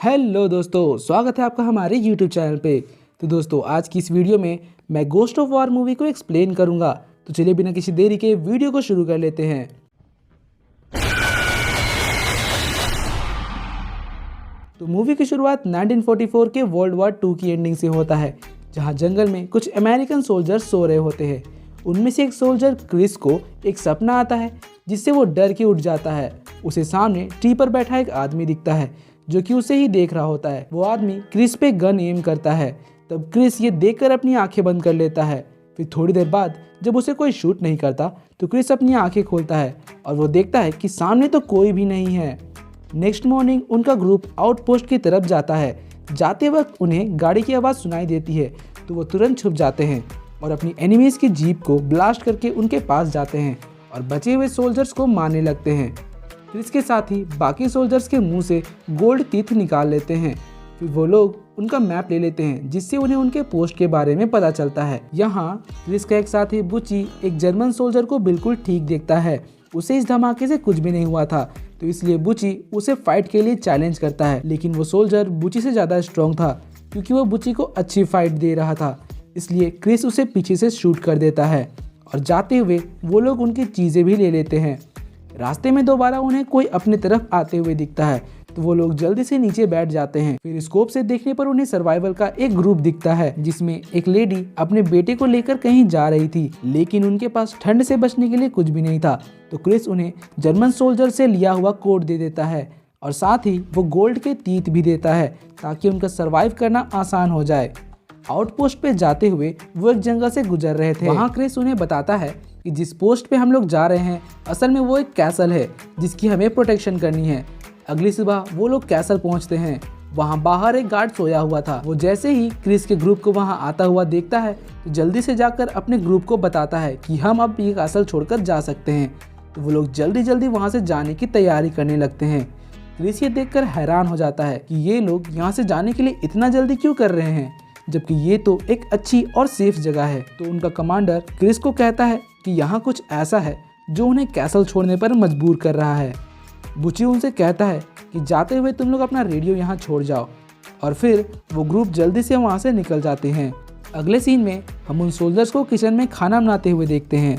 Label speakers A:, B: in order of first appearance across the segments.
A: Hello दोस्तों, स्वागत है आपका हमारे YouTube चैनल पे। तो दोस्तों, आज की इस वीडियो में मैं गोस्ट ऑफ वॉर मूवी को एक्सप्लेन करूंगा। तो चलिए बिना किसी देरी के वीडियो को शुरू कर लेते हैं। तो मूवी की शुरुआत 1944 के वर्ल्ड वॉर 2 की एंडिंग से होता है, जहां जंगल में कुछ अमेरिकन सोल्जर्स सो रहे होते हैं। उनमें से एक सोल्जर क्रिस को एक सपना आता है जिससे वो डर के उठ जाता है। उसे सामने ट्री पर बैठा एक आदमी दिखता है जो कि उसे ही देख रहा होता है। वो आदमी क्रिस पे गन एम करता है। तब क्रिस ये देखकर अपनी आंखें बंद कर लेता है। फिर थोड़ी देर बाद जब उसे कोई शूट नहीं करता तो क्रिस अपनी आंखें खोलता है और वो देखता है कि सामने तो कोई भी नहीं है। नेक्स्ट मॉर्निंग उनका ग्रुप आउटपोस्ट की तरफ जाता है। जाते वक्त उन्हें गाड़ी की आवाज़ सुनाई देती है तो वो तुरंत छुप जाते हैं और अपनी एनिमीज की जीप को ब्लास्ट करके उनके पास जाते हैं और बचे हुए सोल्जर्स को मारने लगते हैं। फिर इसके साथ ही बाकी सोल्जर्स के मुंह से गोल्ड टीथ निकाल लेते हैं। फिर वो लोग उनका मैप ले लेते हैं जिससे उन्हें उनके पोस्ट के बारे में पता चलता है। यहाँ क्रिस का एक साथी बुची एक जर्मन सोल्जर को बिल्कुल ठीक देखता है। उसे इस धमाके से कुछ भी नहीं हुआ था, तो इसलिए बुची उसे फाइट के लिए चैलेंज करता है। लेकिन वो सोल्जर बुची से ज़्यादा स्ट्रॉन्ग था क्योंकि वो बुची को अच्छी फाइट दे रहा था। इसलिए क्रिस उसे पीछे से शूट कर देता है और जाते हुए वो लोग उनकी चीज़ें भी ले लेते हैं। रास्ते में दोबारा उन्हें कोई अपने तरफ आते हुए दिखता है तो वो लोग जल्दी से नीचे बैठ जाते हैं। फिर स्कोप से देखने पर उन्हें सर्वाइवल का एक ग्रुप दिखता है जिसमें एक लेडी अपने बेटे को लेकर कहीं जा रही थी, लेकिन उनके पास ठंड से बचने के लिए कुछ भी नहीं था। तो क्रिस उन्हें जर्मन सोल्जर से लिया हुआ कोट दे देता है और साथ ही वो गोल्ड के तीत भी देता है ताकि उनका सर्वाइव करना आसान हो जाए। आउटपोस्ट पे जाते हुए वो एक जंगल से गुजर रहे थे। वहाँ क्रिस उन्हें बताता है कि जिस पोस्ट पे हम लोग जा रहे हैं असल में वो एक कैसल है जिसकी हमें प्रोटेक्शन करनी है। अगली सुबह वो लोग कैसल पहुंचते हैं। वहां बाहर एक गार्ड सोया हुआ था। वो जैसे ही क्रिस के ग्रुप को वहां आता हुआ देखता है तो जल्दी से जाकर अपने ग्रुप को बताता है कि हम अब ये कैसल छोड़कर जा सकते हैं। तो वो लोग जल्दी जल्दी वहां से जाने की तैयारी करने लगते हैं। क्रिस ये देखकर हैरान हो जाता है कि ये लोग यहाँ से जाने के लिए इतना जल्दी क्यों कर रहे हैं, जबकि ये तो एक अच्छी और सेफ जगह है। तो उनका कमांडर क्रिस को कहता है कि यहाँ कुछ ऐसा है जो उन्हें कैसल छोड़ने पर मजबूर कर रहा है। बुची उनसे कहता है कि जाते हुए तुम लोग अपना रेडियो यहाँ छोड़ जाओ और फिर वो ग्रुप जल्दी से वहाँ से निकल जाते हैं। अगले सीन में हम उन सोल्जर्स को किचन में खाना बनाते हुए देखते हैं।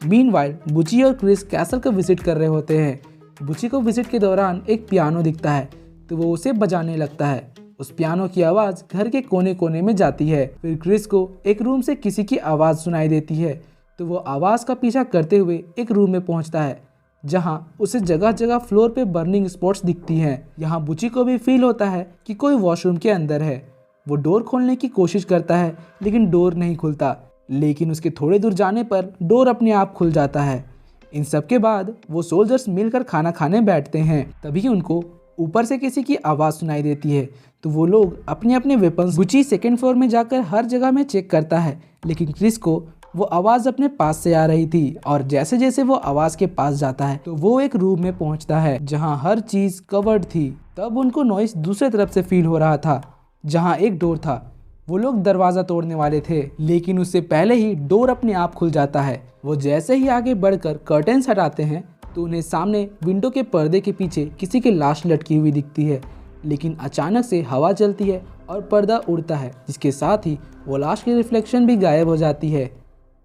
A: मीनवाइल बुची और क्रिस कैसल को विजिट कर रहे होते हैं। बुची को विजिट के दौरान एक पियानो दिखता है तो वो उसे बजाने लगता है। उस पियानो की आवाज़ घर के कोने कोने में जाती है। फिर क्रिस को एक रूम से किसी की आवाज़ सुनाई देती है तो वो आवाज़ का पीछा करते हुए एक रूम में पहुंचता है जहां उसे जगह जगह फ्लोर पे बर्निंग स्पॉट्स दिखती हैं। यहाँ बुची को भी फील होता है कि कोई वॉशरूम के अंदर है। वो डोर खोलने की कोशिश करता है लेकिन डोर नहीं खुलता, लेकिन उसके थोड़े दूर जाने पर डोर अपने आप खुल जाता है। इन सब के बाद वो सोल्जर्स मिलकर खाना खाने बैठते हैं। तभी उनको ऊपर से किसी की आवाज़ सुनाई देती है तो वो लोग अपने अपने वेपन्स बुची सेकेंड फ्लोर में जाकर हर जगह में चेक करता है, लेकिन क्रिस को वो आवाज़ अपने पास से आ रही थी और जैसे जैसे वो आवाज़ के पास जाता है तो वो एक रूम में पहुंचता है जहां हर चीज़ कवर्ड थी। तब उनको नॉइस दूसरे तरफ से फील हो रहा था जहां एक डोर था। वो लोग दरवाज़ा तोड़ने वाले थे, लेकिन उससे पहले ही डोर अपने आप खुल जाता है। वो जैसे ही आगे बढ़कर कर्टेन्स हटाते हैं तो उन्हें सामने विंडो के पर्दे के पीछे किसी की लाश लटकी हुई दिखती है, लेकिन अचानक से हवा चलती है और पर्दा उड़ता है जिसके साथ ही वो लाश की रिफ्लेक्शन भी गायब हो जाती है।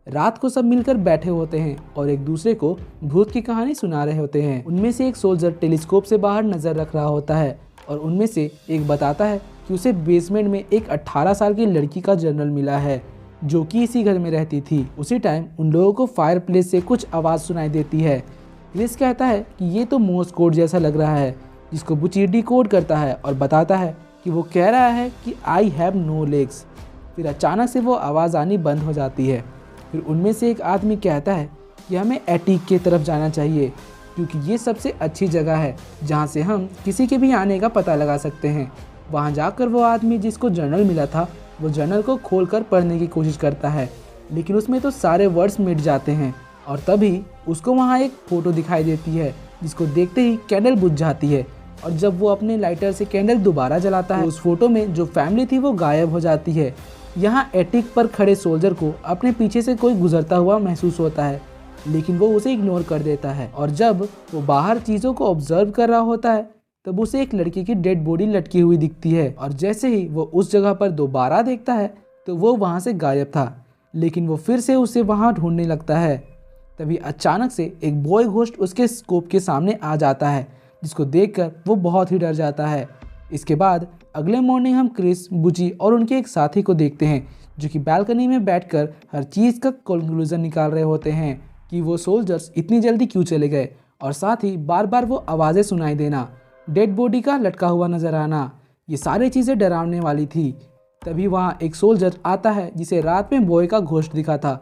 A: रात को सब मिलकर बैठे होते हैं और एक दूसरे को भूत की कहानी सुना रहे होते हैं। उनमें से एक सोल्जर टेलीस्कोप से बाहर नज़र रख रहा होता है और उनमें से एक बताता है कि उसे बेसमेंट में एक 18 साल की लड़की का जर्नल मिला है जो कि इसी घर में रहती थी। उसी टाइम उन लोगों को फायर प्लेस से कुछ आवाज़ सुनाई देती है। क्रिस कहता है कि ये तो मोर्स कोड जैसा लग रहा है, जिसको बुची डिकोड करता है और बताता है कि वो कह रहा है कि आई हैव नो लेग्स। फिर अचानक से वो आवाज़ आनी बंद हो जाती है। फिर उनमें से एक आदमी कहता है कि हमें एटिक की तरफ जाना चाहिए क्योंकि ये सबसे अच्छी जगह है जहाँ से हम किसी के भी आने का पता लगा सकते हैं। वहाँ जाकर वो आदमी जिसको जर्नल मिला था वो जर्नल को खोलकर पढ़ने की कोशिश करता है, लेकिन उसमें तो सारे वर्ड्स मिट जाते हैं और तभी उसको वहाँ एक फ़ोटो दिखाई देती है जिसको देखते ही कैंडल बुझ जाती है और जब वो अपने लाइटर से कैंडल दोबारा जलाता है तो उस फोटो में जो फैमिली थी वो गायब हो जाती है। यहाँ एटिक पर खड़े सोल्जर को अपने पीछे से कोई गुजरता हुआ महसूस होता है, लेकिन वो उसे इग्नोर कर देता है और जब वो बाहर चीज़ों को ऑब्जर्व कर रहा होता है तब उसे एक लड़की की डेड बॉडी लटकी हुई दिखती है और जैसे ही वो उस जगह पर दोबारा देखता है तो वो वहाँ से गायब था, लेकिन वो फिर से उसे वहाँ ढूंढने लगता है। तभी अचानक से एक बॉय घोस्ट उसके स्कोप के सामने आ जाता है, जिसको देखकर वो बहुत ही डर जाता है। इसके बाद अगले मॉर्निंग हम क्रिस, बुची और उनके एक साथी को देखते हैं जो कि बालकनी में बैठकर हर चीज़ का कंक्लूजन निकाल रहे होते हैं कि वो सोल्जर्स इतनी जल्दी क्यों चले गए, और साथ ही बार बार वो आवाज़ें सुनाई देना, डेड बॉडी का लटका हुआ नजर आना, ये सारी चीज़ें डरावने वाली थी। तभी वहाँ एक सोल्जर आता है जिसे रात में बॉय का घोस्ट दिखा था।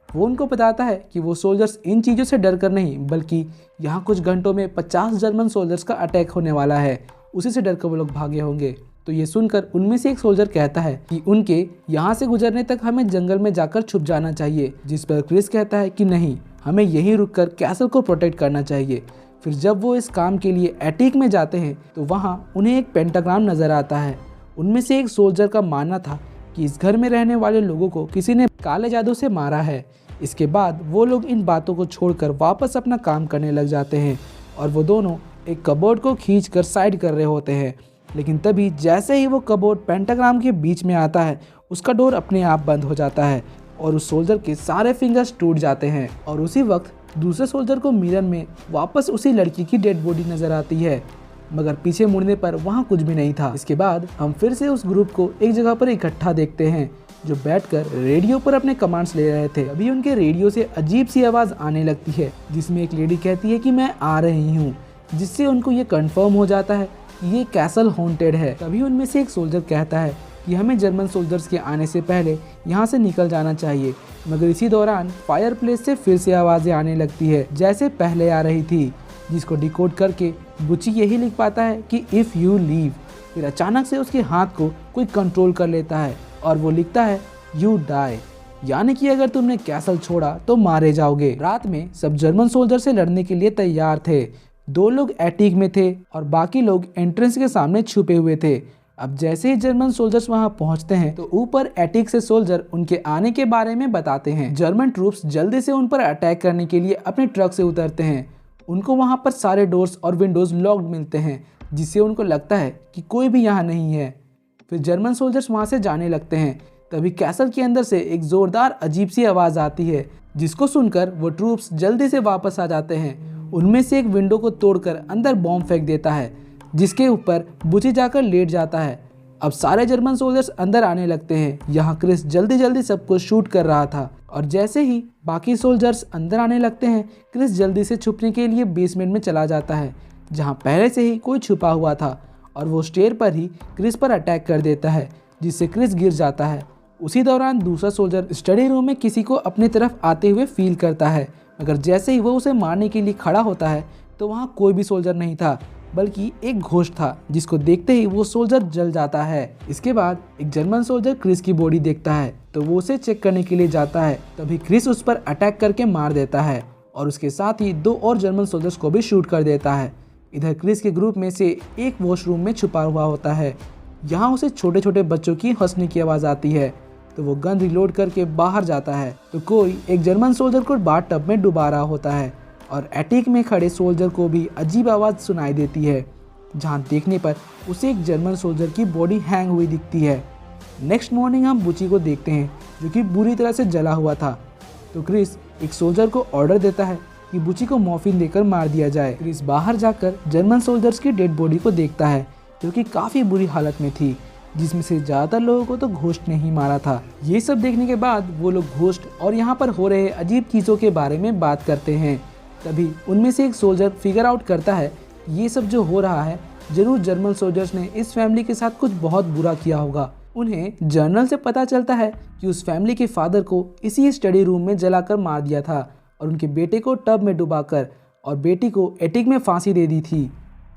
A: वो उनको बताता है कि वो सोल्जर्स इन चीज़ों से डर कर नहीं, बल्कि यहाँ कुछ घंटों में 50 जर्मन सोल्जर्स का अटैक होने वाला है, उसी से डर कर वो लोग भागे होंगे। तो ये सुनकर उनमें से एक सोल्जर कहता है कि उनके यहाँ से गुजरने तक हमें जंगल में जाकर छुप जाना चाहिए, जिस पर क्रिस कहता है कि नहीं, हमें यहीं रुककर कैसल को प्रोटेक्ट करना चाहिए। फिर जब वो इस काम के लिए एटिक में जाते हैं तो वहाँ उन्हें एक पेंटाग्राम नजर आता है। उनमें से एक सोल्जर का मानना था कि इस घर में रहने वाले लोगों को किसी ने काले जादू से मारा है। इसके बाद वो लोग इन बातों को छोड़कर वापस अपना काम करने लग जाते हैं और वो दोनों एक कबोर्ड को खींचकर साइड कर रहे होते हैं। लेकिन तभी जैसे ही वो कबोर्ड पेंटाग्राम के बीच में आता है, उसका डोर अपने आप बंद हो जाता है और उस सोल्जर के सारे फिंगर्स टूट जाते हैं। और उसी वक्त दूसरे सोल्जर को मिरर में वापस उसी लड़की की डेड बॉडी नजर आती है, मगर पीछे मुड़ने पर वहाँ कुछ भी नहीं था। इसके बाद हम फिर से उस ग्रुप को एक जगह पर इकट्ठा देखते हैं जो बैठकर रेडियो पर अपने कमांड्स ले रहे थे। अभी उनके रेडियो से अजीब सी आवाज़ आने लगती है जिसमें एक लेडी कहती है कि मैं आ रही हूँ, जिससे उनको ये कंफर्म हो जाता है कि ये कैसल हॉन्टेड है। तभी उनमें से एक सोल्जर कहता है कि हमें जर्मन सोल्जर्स के आने से पहले यहाँ से निकल जाना चाहिए, मगर इसी दौरान फायर प्लेस से फिर से आवाज़ें आने लगती है जैसे पहले आ रही थी, जिसको डिकोड करके बुची यही लिख पाता है कि इफ़ यू लीव। फिर अचानक से उसके हाथ को कोई कंट्रोल कर लेता है और वो लिखता है यू डाई, यानी कि अगर तुमने कैसल छोड़ा तो मारे जाओगे। रात में सब जर्मन सोल्जर से लड़ने के लिए तैयार थे। 2 लोग एटिक में थे और बाकी लोग एंट्रेंस के सामने छुपे हुए थे। अब जैसे ही जर्मन सोल्जर्स वहां पहुंचते हैं तो ऊपर एटिक से सोल्जर उनके आने के बारे में बताते हैं। जर्मन ट्रूप्स जल्दी से उन पर अटैक करने के लिए अपने ट्रक से उतरते हैं। उनको वहां पर सारे डोर्स और विंडोज लॉक्ड मिलते हैं, जिससे उनको लगता है कि कोई भी यहाँ नहीं है। फिर जर्मन सोल्जर्स वहां से जाने लगते हैं। तभी कैसल के अंदर से एक जोरदार अजीब सी आवाज़ आती है, जिसको सुनकर वो ट्रूप्स जल्दी से वापस आ जाते हैं। उनमें से एक विंडो को तोड़कर अंदर बॉम्ब फेंक देता है, जिसके ऊपर बुची जाकर लेट जाता है। अब सारे जर्मन सोल्जर्स अंदर आने लगते हैं। यहाँ क्रिस जल्दी जल्दी सबको शूट कर रहा था और जैसे ही बाकी सोल्जर्स अंदर आने लगते हैं, क्रिस जल्दी से छुपने के लिए बेसमेंट में चला जाता है, जहाँ पहले से ही कोई छुपा हुआ था, और वो स्टेयर पर ही क्रिस पर अटैक कर देता है, जिससे क्रिस गिर जाता है। उसी दौरान दूसरा सोल्जर स्टडी रूम में किसी को अपनी तरफ आते हुए फील करता है, मगर जैसे ही वो उसे मारने के लिए खड़ा होता है तो वहाँ कोई भी सोल्जर नहीं था, बल्कि एक घोस्ट था, जिसको देखते ही वो सोल्जर जल जाता है। इसके बाद एक जर्मन सोल्जर क्रिस की बॉडी देखता है तो वो उसे चेक करने के लिए जाता है। तभी क्रिस उस पर अटैक करके मार देता है और उसके साथ ही 2 और जर्मन सोल्जर्स को भी शूट कर देता है। इधर क्रिस के ग्रुप में से एक वॉशरूम में छुपा हुआ होता है। यहाँ उसे छोटे छोटे बच्चों की हंसने की आवाज़ आती है, तो वो गन रिलोड करके बाहर जाता है तो कोई एक जर्मन सोल्जर को बाथटब में डुबा रहा होता है और एटिक में खड़े सोल्जर को भी अजीब आवाज़ सुनाई देती है, जहाँ देखने पर उसे एक जर्मन सोल्जर की बॉडी हैंग हुई दिखती है। नेक्स्ट मॉर्निंग हम बुची को देखते हैं जो कि बुरी तरह से जला हुआ था। तो क्रिस एक सोल्जर को ऑर्डर देता है कि बुची को मॉर्फिन देकर मार दिया जाए। क्रिस बाहर जाकर जर्मन सोल्जर्स की डेड बॉडी को देखता है जो कि काफ़ी बुरी हालत में थी, जिसमें से ज़्यादातर लोगों को तो घोस्ट ने ही मारा था। ये सब देखने के बाद वो लोग घोस्ट और यहाँ पर हो रहे अजीब चीज़ों के बारे में बात करते हैं। तभी उनमें से एक सोल्जर फिगर आउट करता है ये सब जो हो रहा है, जरूर जर्मन सोल्जर्स ने इस फैमिली के साथ कुछ बहुत बुरा किया होगा। उन्हें जर्नल से पता चलता है कि उस फैमिली के फादर को इसी स्टडी रूम में जलाकर मार दिया था और उनके बेटे को टब में डुबाकर और बेटी को एटिक में फांसी दे दी थी,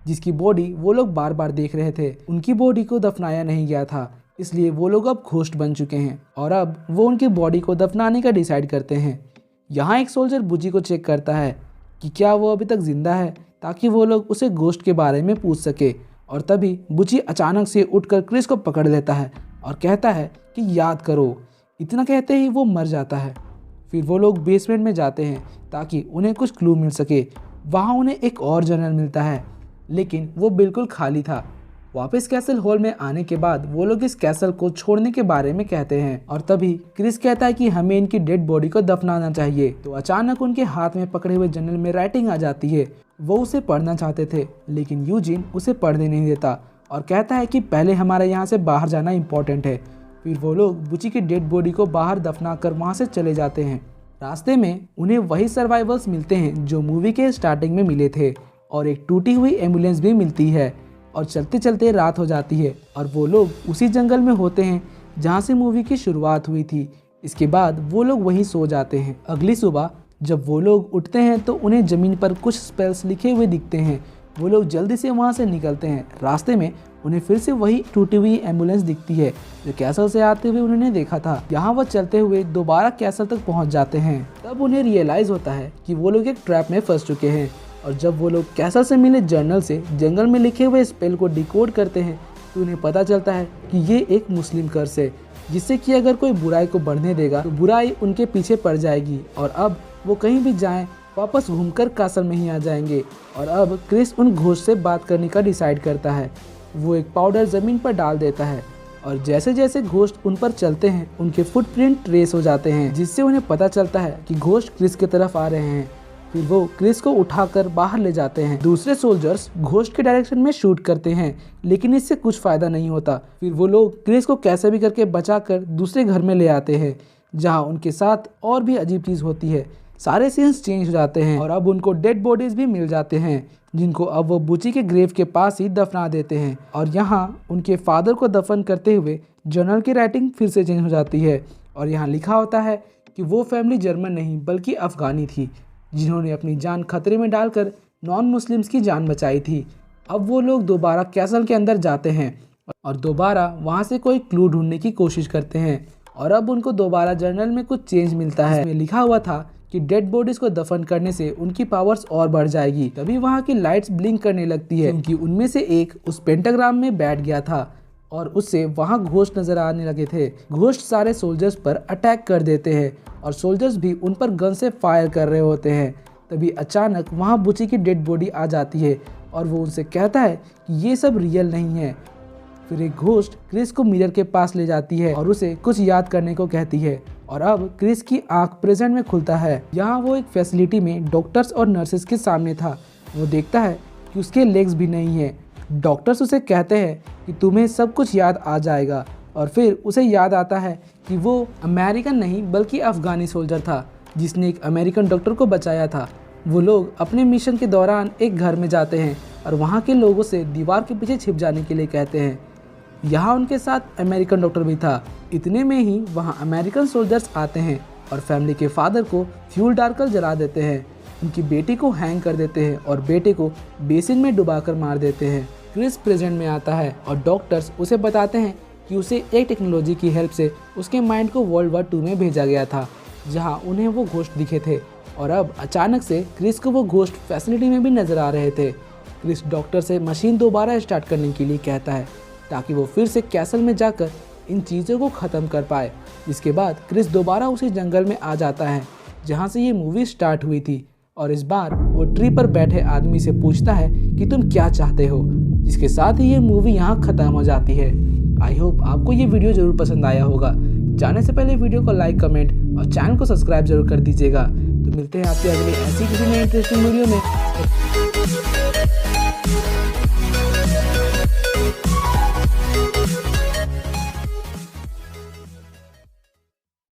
A: जिसकी बॉडी वो लोग बार बार देख रहे थे। उनकी बॉडी को दफनाया नहीं गया था, इसलिए वो लोग अब घोस्ट बन चुके हैं और अब वो उनकी बॉडी को दफनाने का डिसाइड करते हैं। यहाँ एक सोल्जर बुची को चेक करता है कि क्या वो अभी तक जिंदा है, ताकि वो लोग उसे घोस्ट के बारे में पूछ सके। और तभी बुची अचानक से उठकर क्रिस को पकड़ लेता है और कहता है कि याद करो। इतना कहते ही वो मर जाता है। फिर वो लोग बेसमेंट में जाते हैं ताकि उन्हें कुछ क्लू मिल सके। वहाँ उन्हें एक और जर्नल मिलता है, लेकिन वो बिल्कुल खाली था। वापस कैसल हॉल में आने के बाद वो लोग इस कैसल को छोड़ने के बारे में कहते हैं और तभी क्रिस कहता है कि हमें इनकी डेड बॉडी को दफनाना चाहिए। तो अचानक उनके हाथ में पकड़े हुए जर्नल में राइटिंग आ जाती है। वो उसे पढ़ना चाहते थे लेकिन यूजिन उसे पढ़ने नहीं देता और कहता है कि पहले हमारे यहाँ से बाहर जाना इम्पोर्टेंट है। फिर वो लोग बुची की डेड बॉडी को बाहर दफना कर वहाँ से चले जाते हैं। रास्ते में उन्हें वही सर्वाइवर्स मिलते हैं जो मूवी के स्टार्टिंग में मिले थे और एक टूटी हुई एम्बुलेंस भी मिलती है और चलते चलते रात हो जाती है और वो लोग उसी जंगल में होते हैं जहाँ से मूवी की शुरुआत हुई थी। इसके बाद वो लोग वहीं सो जाते हैं। अगली सुबह जब वो लोग उठते हैं तो उन्हें ज़मीन पर कुछ स्पेल्स लिखे हुए दिखते हैं। वो लोग जल्दी से वहाँ से निकलते हैं। रास्ते में उन्हें फिर से वही टूटी हुई एम्बुलेंस दिखती है जो कैसल से आते हुए उन्होंने देखा था। यहाँ वो चलते हुए दोबारा कैसल तक पहुँच जाते हैं। तब उन्हें रियलाइज़ होता है कि वो लोग एक ट्रैप में फंस चुके हैं और जब वो लोग कैसल से मिले जर्नल से जंगल में लिखे हुए स्पेल को डिकोड करते हैं तो उन्हें पता चलता है कि ये एक मुस्लिम कर्स है जिससे कि अगर कोई बुराई को बढ़ने देगा तो बुराई उनके पीछे पड़ जाएगी और अब वो कहीं भी जाएं वापस घूमकर कासल में ही आ जाएंगे। और अब क्रिस उन घोस्ट से बात करने का डिसाइड करता है। वो एक पाउडर ज़मीन पर डाल देता है और जैसे जैसे घोस्ट उन पर चलते हैं उनके फुटप्रिंट ट्रेस हो जाते हैं जिससे उन्हें पता चलता है कि घोस्ट क्रिस की तरफ आ रहे हैं। फिर वो क्रिस को उठाकर बाहर ले जाते हैं। दूसरे सोल्जर्स घोस्ट के डायरेक्शन में शूट करते हैं लेकिन इससे कुछ फायदा नहीं होता। फिर वो लोग क्रिस को कैसे भी करके बचाकर दूसरे घर में ले आते हैं जहां उनके साथ और भी अजीब चीज़ होती है। सारे सीन्स चेंज हो जाते हैं और अब उनको डेड बॉडीज भी मिल जाते हैं जिनको अब वो बुची के ग्रेव के पास ही दफना देते हैं। और यहाँ उनके फादर को दफन करते हुए जर्नल की राइटिंग फिर से चेंज हो जाती है और यहाँ लिखा होता है कि वो फैमिली जर्मन नहीं बल्कि अफ़गानी थी जिन्होंने अपनी जान खतरे में डालकर नॉन मुस्लिम्स की जान बचाई थी। अब वो लोग दोबारा कैसल के अंदर जाते हैं और दोबारा वहाँ से कोई क्लू ढूंढने की कोशिश करते हैं और अब उनको दोबारा जर्नल में कुछ चेंज मिलता है। इसमें लिखा हुआ था कि डेड बॉडीज को दफन करने से उनकी पावर्स और बढ़ जाएगी। तभी वहाँ की लाइट्स ब्लिंक करने लगती है क्योंकि उनमें से एक उस पेंटाग्राम में बैठ गया था और उससे वहाँ घोस्ट नजर आने लगे थे। घोस्ट सारे सोल्जर्स पर अटैक कर देते हैं और सोल्जर्स भी उन पर गन से फायर कर रहे होते हैं। तभी अचानक वहाँ बुची की डेड बॉडी आ जाती है और वो उनसे कहता है कि ये सब रियल नहीं है। फिर एक घोस्ट क्रिस को मिरर के पास ले जाती है और उसे कुछ याद करने को कहती है और अब क्रिस की आंख प्रेजेंट में खुलता है। यहाँ वो एक फैसिलिटी में डॉक्टर्स और नर्सेस के सामने था। वो देखता है कि उसके लेग्स भी नहीं है। डॉक्टर्स उसे कहते हैं कि तुम्हें सब कुछ याद आ जाएगा और फिर उसे याद आता है कि वो अमेरिकन नहीं बल्कि अफ़गानी सोल्जर था जिसने एक अमेरिकन डॉक्टर को बचाया था। वो लोग अपने मिशन के दौरान एक घर में जाते हैं और वहाँ के लोगों से दीवार के पीछे छिप जाने के लिए कहते हैं। यहाँ उनके साथ अमेरिकन डॉक्टर भी था। इतने में ही वहाँ अमेरिकन सोल्जर्स आते हैं और फैमिली के फादर को फ्यूल डालकर जला देते हैं। उनकी बेटी को हैंग कर देते हैं और बेटे को बेसिन में डुबाकर मार देते हैं। क्रिस प्रेजेंट में आता है और डॉक्टर्स उसे बताते हैं कि उसे एक टेक्नोलॉजी की हेल्प से उसके माइंड को वर्ल्ड वॉर 2 में भेजा गया था जहां उन्हें वो घोस्ट दिखे थे और अब अचानक से क्रिस को वो घोस्ट फैसिलिटी में भी नजर आ रहे थे। क्रिस डॉक्टर से मशीन दोबारा स्टार्ट करने के लिए कहता है ताकि वो फिर से कैसल में जाकर इन चीज़ों को ख़त्म कर पाए। इसके बाद क्रिस दोबारा उसी जंगल में आ जाता है जहाँ से ये मूवी स्टार्ट हुई थी और इस बार वो ट्री पर बैठे आदमी से पूछता है कि तुम क्या चाहते हो, जिसके साथ ही ये मूवी यहाँ ख़त्म हो जाती है। आई होप आपको ये वीडियो ज़रूर पसंद आया होगा। जाने से पहले वीडियो को लाइक, कमेंट और चैनल को सब्सक्राइब जरूर कर दीजिएगा। तो मिलते हैं आपसे अगले ऐसी किसी नई इंटरेस्टिंग वीडियो में।